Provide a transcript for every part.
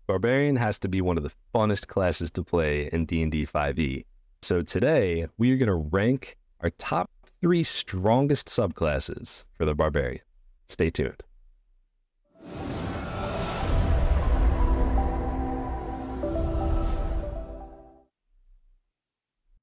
Barbarian has to be one of the funnest classes to play in D&D 5e. So today, we are going to rank our top 3 strongest subclasses for the Barbarian. Stay tuned.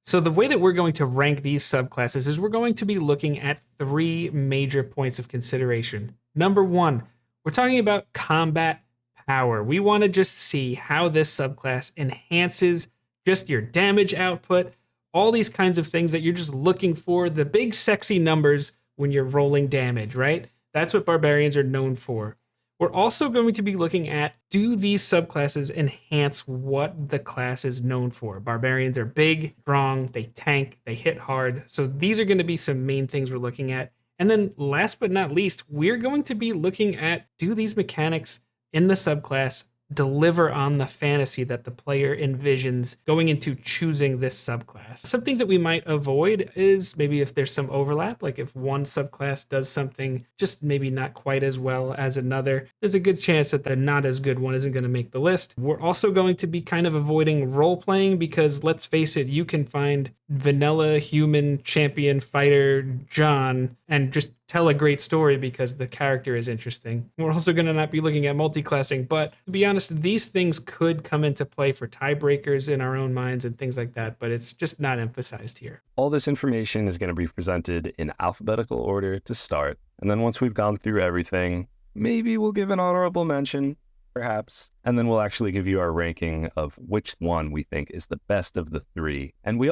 So the way that we're going to rank these subclasses is we're going to be looking at 3 major points of consideration. Number 1, we're talking about combat power. We want to just see how this subclass enhances just your damage output, all these kinds of things that you're just looking for, the big sexy numbers when you're rolling damage, right? That's what Barbarians are known for. We're also going to be looking at, do these subclasses enhance what the class is known for? Barbarians are big, strong, they tank, they hit hard. So these are going to be some main things we're looking at. And then last but not least, we're going to be looking at, do these mechanics in the subclass deliver on the fantasy that the player envisions going into choosing this subclass? Some things that we might avoid is maybe if there's some overlap, like if one subclass does something just maybe not quite as well as another, there's a good chance that the not as good one isn't going to make the list. We're also going to be kind of avoiding role playing because let's face it, you can find vanilla human champion fighter John and just tell a great story because the character is interesting. We're also going to not be looking at multi-classing, but to be honest, these things could come into play for tiebreakers in our own minds and things like that, but it's just not emphasized here. All this information is going to be presented in alphabetical order to start, and then once we've gone through everything, maybe we'll give an honorable mention, perhaps, and then we'll actually give you our ranking of which one we think is the best of the 3. And we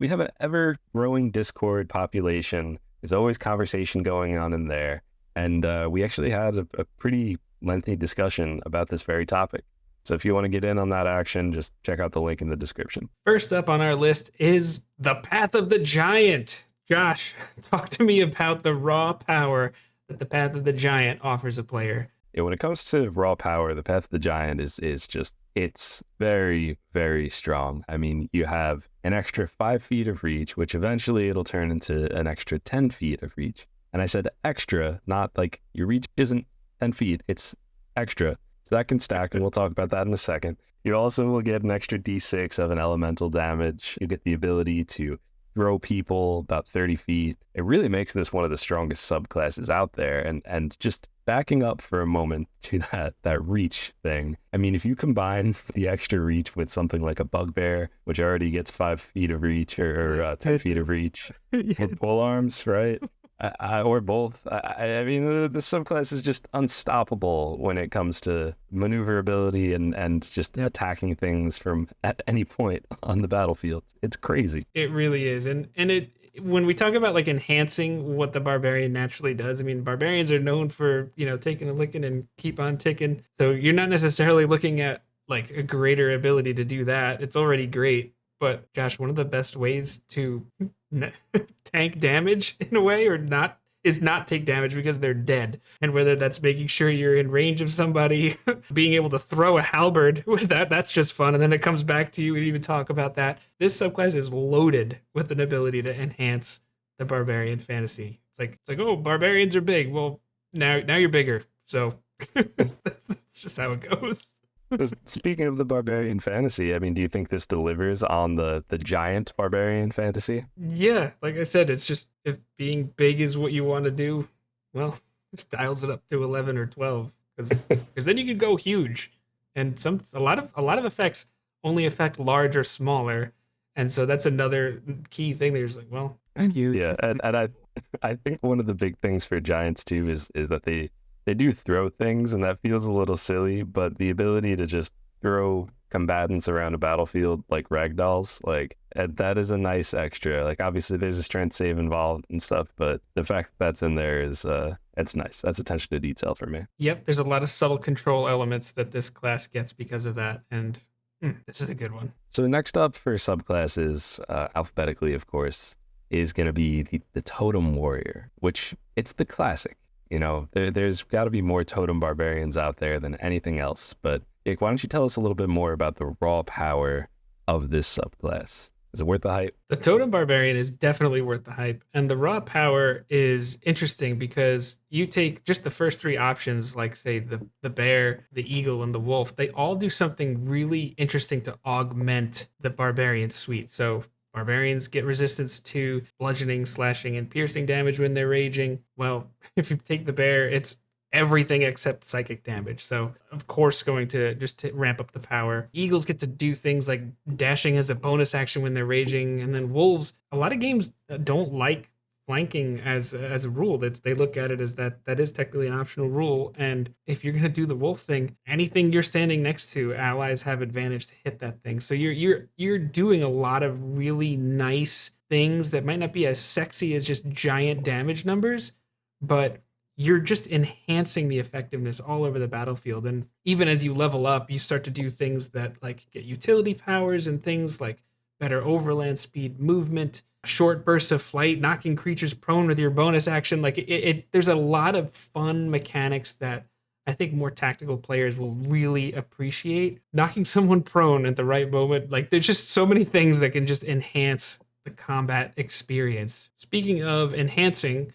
have an ever-growing Discord population. There's always conversation going on in there. And we actually had a pretty lengthy discussion about this very topic. So if you want to get in on that action, just check out the link in the description. First up on our list is the Path of the Giant. Josh, talk to me about the raw power that the Path of the Giant offers a player. Yeah, when it comes to raw power, the Path of the Giant is just, it's very, very strong. I mean, you have an extra 5 feet of reach, which eventually it'll turn into an extra 10 feet of reach. And I said extra, not like your reach isn't 10 feet, it's extra. So that can stack, and we'll talk about that in a second. You also will get an extra d6 of an elemental damage. You get the ability to throw people about 30 feet. It really makes this one of the strongest subclasses out there. And just backing up for a moment to that reach thing. I mean, if you combine the extra reach with something like a bugbear, which already gets 5 feet of reach or 10 feet of reach, with pole arms, right? Or both. I mean, the subclass is just unstoppable when it comes to maneuverability and just attacking things from at any point on the battlefield. It's crazy. It really is. And it, when we talk about like enhancing what the Barbarian naturally does, I mean, Barbarians are known for, taking a licking and keep on ticking. So you're not necessarily looking at like a greater ability to do that. It's already great. But Josh, one of the best ways to tank damage in a way or not is not take damage because they're dead. And whether that's making sure you're in range of somebody, being able to throw a halberd with that's just fun. And then it comes back to you. We didn't even talk about that. This subclass is loaded with an ability to enhance the Barbarian fantasy. It's like, oh, Barbarians are big. Well, now you're bigger. So that's just how it goes. Speaking of the Barbarian fantasy, I mean, do you think this delivers on the giant Barbarian fantasy? Yeah, like I said, it's just if being big is what you want to do, well, it dials it up to 11 or 12 because then you could go huge, and a lot of effects only affect large or smaller, and so that's another key thing. There's like, well, I'm huge. Yeah, and I think one of the big things for giants too is that they do throw things, and that feels a little silly, but the ability to just throw combatants around a battlefield like ragdolls, like that is a nice extra. Like obviously there's a strength save involved and stuff, but the fact that's in there is it's nice. That's attention to detail for me. Yep, there's a lot of subtle control elements that this class gets because of that, and this is a good one. So next up for subclasses, alphabetically of course, is going to be the Totem Warrior, which it's the classic. There's got to be more totem barbarians out there than anything else. But Jake, why don't you tell us a little bit more about the raw power of this subclass? Is it worth the hype? The Totem Barbarian is definitely worth the hype. And the raw power is interesting because you take just the first three options, like, say, the bear, the eagle, and the wolf, they all do something really interesting to augment the Barbarian suite. So, Barbarians get resistance to bludgeoning, slashing, and piercing damage when they're raging. Well, if you take the bear, it's everything except psychic damage. So, of course, going to just to ramp up the power. Eagles get to do things like dashing as a bonus action when they're raging. And then wolves, a lot of games don't like flanking as a rule. They look at it as that is technically an optional rule. And if you're going to do the wolf thing, anything you're standing next to, allies have advantage to hit that thing. So you're doing a lot of really nice things that might not be as sexy as just giant damage numbers, but you're just enhancing the effectiveness all over the battlefield. And even as you level up, you start to do things that like get utility powers and things like better overland speed, movement, short bursts of flight, knocking creatures prone with your bonus action. Like there's a lot of fun mechanics that I think more tactical players will really appreciate. Knocking someone prone at the right moment. Like there's just so many things that can just enhance the combat experience. Speaking of enhancing,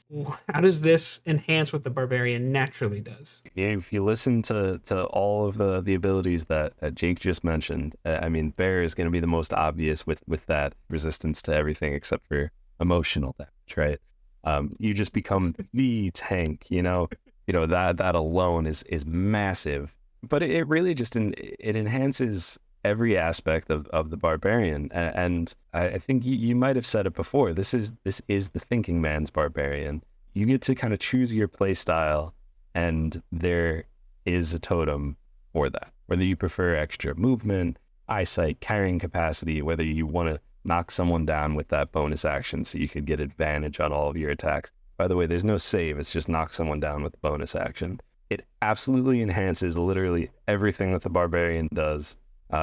how does this enhance what the Barbarian naturally does? Yeah, if you listen to all of the abilities that Jake just mentioned, I mean, Bear is going to be the most obvious with that resistance to everything except for emotional damage, right? You just become the tank, that alone is massive. But it really just it enhances every aspect of the Barbarian. And I think you might have said it before. This is the thinking man's Barbarian. You get to kind of choose your play style, and there is a totem for that. Whether you prefer extra movement, eyesight, carrying capacity, whether you want to knock someone down with that bonus action so you could get advantage on all of your attacks. By the way, there's no save. It's just knock someone down with bonus action. It absolutely enhances literally everything that the Barbarian does.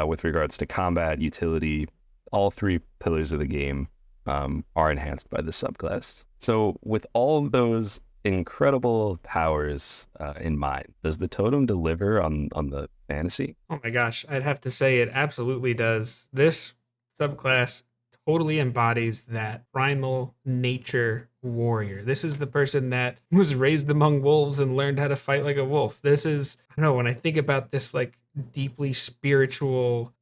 With regards to combat, utility, all three pillars of the game are enhanced by this subclass. So with all of those incredible powers in mind, does the totem deliver on the fantasy? Oh my gosh, I'd have to say it absolutely does. This subclass totally embodies that primal nature warrior. This is the person that was raised among wolves and learned how to fight like a wolf. This is, I don't know, when I think about this like deeply spiritual,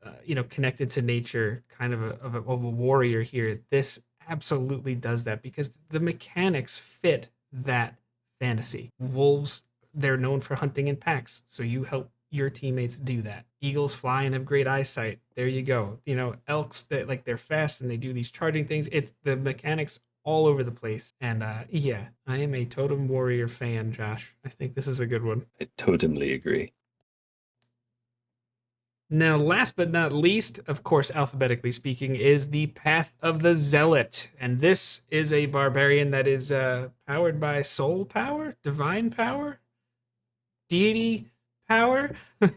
connected to nature kind of a warrior here, this absolutely does that because the mechanics fit that fantasy. Wolves, they're known for hunting in packs, so you help your teammates do that. Eagles fly and have great eyesight. There you go. Elks that like they're fast and they do these charging things. It's the mechanics all over the place. And yeah, I am a Totem Warrior fan, Josh. I think this is a good one. I totally agree. Now, last but not least, of course, alphabetically speaking, is the Path of the Zealot. And this is a barbarian that is powered by soul power, divine power, deity power.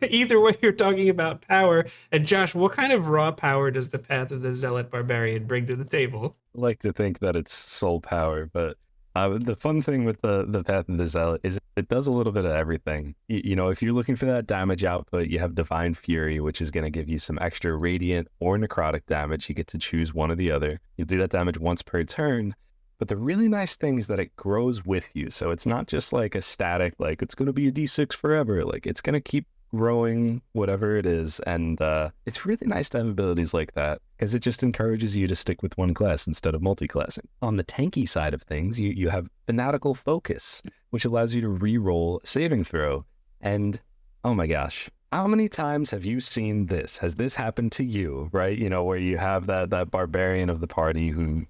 Either way, you're talking about power. And Josh, what kind of raw power does the Path of the Zealot Barbarian bring to the table? I like to think that it's soul power, but the fun thing with the Path of the Zealot is it does a little bit of everything. If you're looking for that damage output, you have Divine Fury, which is going to give you some extra radiant or necrotic damage. You get to choose one or the other. You'll do that damage once per turn. But the really nice thing is that it grows with you. So it's not just like a static, like it's going to be a D6 forever. Like it's going to keep growing, whatever it is. And it's really nice to have abilities like that because it just encourages you to stick with one class instead of multi-classing. On the tanky side of things, you have Fanatical Focus, which allows you to re-roll saving throw. And oh my gosh, how many times have you seen this? Has this happened to you, right? Where you have that barbarian of the party who,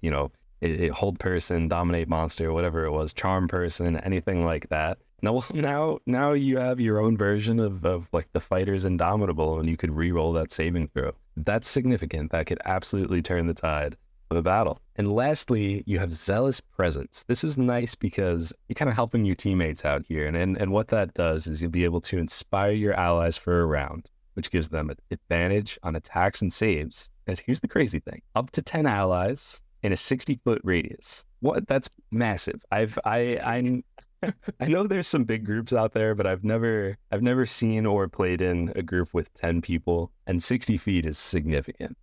hold person, dominate monster, whatever it was, charm person, anything like that. Now you have your own version of like the fighter's Indomitable, and you could re-roll that saving throw. That's significant. That could absolutely turn the tide of a battle. And lastly, you have Zealous Presence. This is nice because you're kind of helping your teammates out here. And what that does is you'll be able to inspire your allies for a round, which gives them an advantage on attacks and saves. And here's the crazy thing. Up to 10 allies in a 60-foot radius. What? That's massive. I know there's some big groups out there, but I've never seen or played in a group with 10 people, and 60 feet is significant.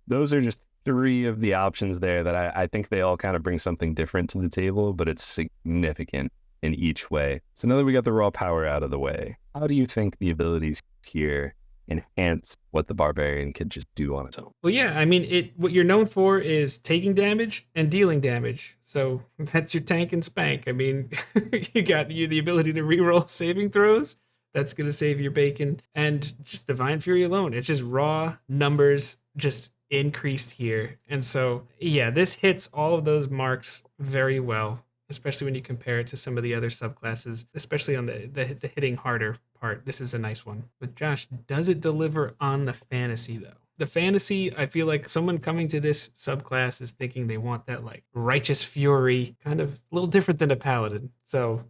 Those are just three of the options there that I think they all kind of bring something different to the table, but it's significant in each way. So now that we got the raw power out of the way, how do you think the abilities here enhance what the barbarian could just do on its own? Well, yeah, I mean, what you're known for is taking damage and dealing damage. So that's your tank and spank. I mean, you got the ability to reroll saving throws. That's going to save your bacon. And just Divine Fury alone. It's just raw numbers just increased here. And so, yeah, this hits all of those marks very well, especially when you compare it to some of the other subclasses, especially on the hitting harder part. This is a nice one. But Josh, does it deliver on the fantasy though? The fantasy, I feel like someone coming to this subclass is thinking they want that like righteous fury, kind of a little different than a paladin. So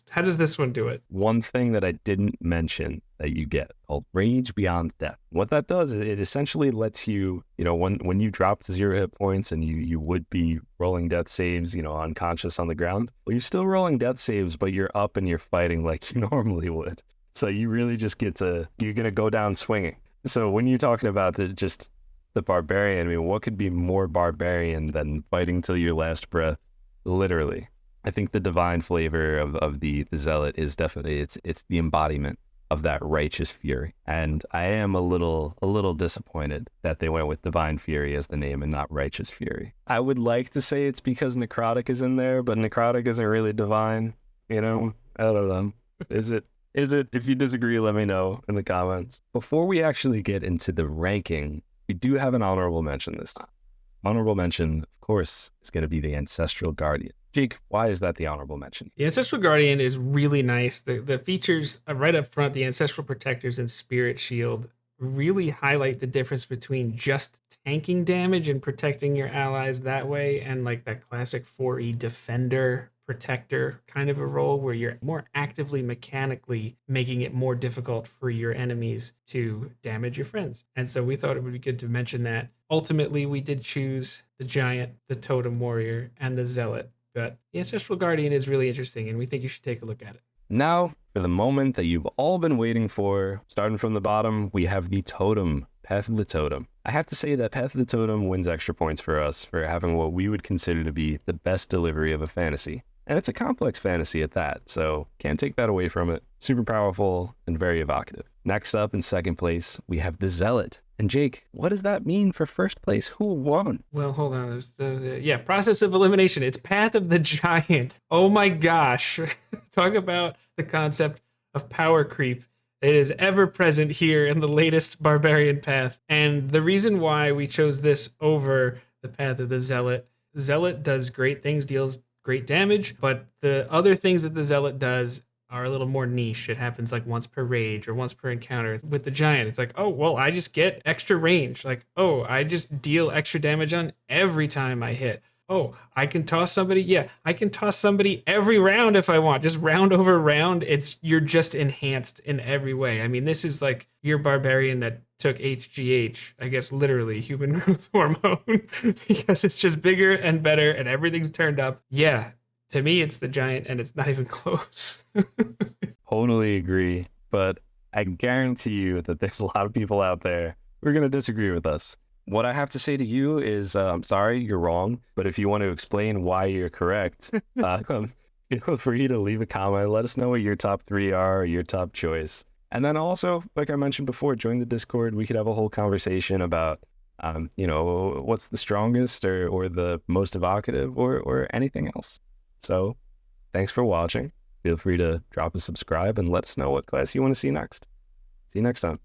how does this one do it? One thing that I didn't mention that you get called Rage Beyond Death. What that does is it essentially lets you, when you drop to 0 hit points and you would be rolling death saves, unconscious on the ground, well, you're still rolling death saves, but you're up and you're fighting like you normally would. So you really just you're going to go down swinging. So when you're talking about the barbarian, I mean, what could be more barbarian than fighting till your last breath? Literally. I think the divine flavor of the zealot is definitely it's the embodiment of that righteous fury. And I am a little disappointed that they went with divine fury as the name and not righteous fury. I would like to say it's because necrotic is in there, but necrotic isn't really divine. I don't know. Is it? If you disagree, let me know in the comments. Before we actually get into the ranking, we do have an honorable mention this time. Honorable mention, of course, is going to be the Ancestral Guardian. Jake, why is that the honorable mention? The Ancestral Guardian is really nice. The features right up front, the Ancestral Protectors and Spirit Shield, really highlight the difference between just tanking damage and protecting your allies that way and like that classic 4E Defender Protector kind of a role where you're more actively mechanically making it more difficult for your enemies to damage your friends. And so we thought it would be good to mention that. Ultimately, we did choose the Giant, the Totem Warrior, and the Zealot. But the Ancestral Guardian is really interesting, and we think you should take a look at it. Now, for the moment that you've all been waiting for, starting from the bottom, we have the Totem, Path of the Totem. I have to say that Path of the Totem wins extra points for us for having what we would consider to be the best delivery of a fantasy. And it's a complex fantasy at that, so can't take that away from it. Super powerful and very evocative. Next up in second place, we have the Zealot. And Jake, what does that mean for first place? Who won? Well, hold on. There's process of elimination. It's Path of the Giant. Oh my gosh. Talk about the concept of power creep. It is ever present here in the latest Barbarian Path. And the reason why we chose this over the Path of the Zealot, Zealot does great things, deals great damage, but the other things that the Zealot does are a little more niche. It happens like once per rage or once per encounter. With the Giant, it's like, oh, well, I just get extra range. Like, oh, I just deal extra damage on every time I hit. Oh, I can toss somebody. Yeah, I can toss somebody every round if I want. Just round over round. You're just enhanced in every way. I mean, this is like your barbarian that took HGH, I guess literally human growth hormone, because it's just bigger and better and everything's turned up. Yeah, to me, it's the Giant and it's not even close. Totally agree, but I guarantee you that there's a lot of people out there who are going to disagree with us. What I have to say to you is, I'm sorry, you're wrong, but if you want to explain why you're correct, feel free to leave a comment. Let us know what your top 3 are or your top choice. And then also, like I mentioned before, join the Discord. We could have a whole conversation about, what's the strongest or the most evocative or anything else. So thanks for watching. Feel free to drop a subscribe and let us know what class you want to see next. See you next time.